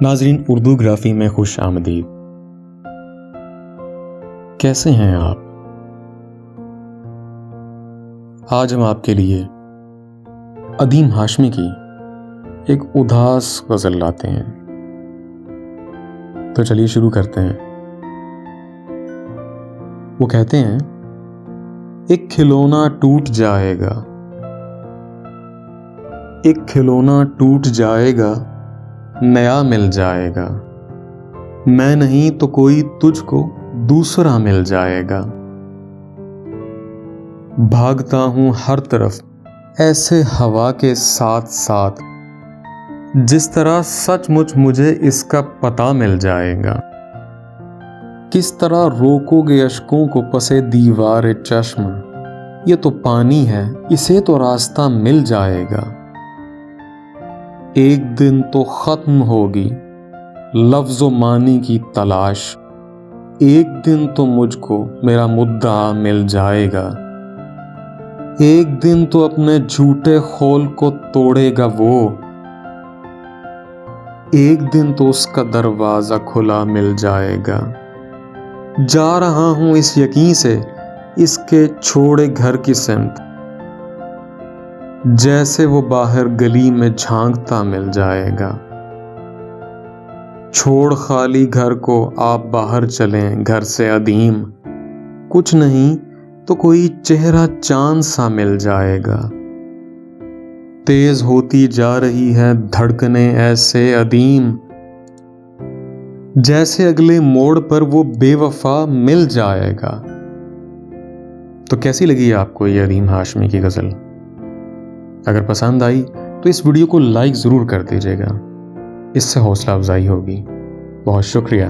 नाजरीन, उर्दू ग्राफी में खुश आमदीद। कैसे हैं आप? आज हम आपके लिए अदीम हाशमी की एक उदास गजल लाते हैं। तो चलिए शुरू करते हैं। वो कहते हैं, एक खिलौना टूट जाएगा, एक खिलौना टूट जाएगा, नया मिल जाएगा। मैं नहीं तो कोई तुझको दूसरा मिल जाएगा। भागता हूं हर तरफ ऐसे हवा के साथ साथ, जिस तरह सचमुच मुझे इसका पता मिल जाएगा। किस तरह रोकोगे अश्कों को पसे दीवार चश्म, ये तो पानी है, इसे तो रास्ता मिल जाएगा। एक दिन तो खत्म होगी लफ्ज़ो मानी की तलाश, एक दिन तो मुझको मेरा मुद्दा मिल जाएगा। एक दिन तो अपने झूठे खोल को तोड़ेगा वो, एक दिन तो उसका दरवाजा खुला मिल जाएगा। जा रहा हूं इस यकीन से इसके छोड़े घर की सिमत, जैसे वो बाहर गली में झांकता मिल जाएगा। छोड़ खाली घर को आप बाहर चलें घर से अदीम, कुछ नहीं तो कोई चेहरा चांद सा मिल जाएगा। तेज होती जा रही है धड़कने ऐसे अदीम, जैसे अगले मोड़ पर वो बेवफा मिल जाएगा। तो कैसी लगी आपको ये अदीम हाशमी की गजल? अगर पसंद आई तो इस वीडियो को लाइक जरूर कर दीजिएगा, इससे हौसला अफजाई होगी। बहुत शुक्रिया।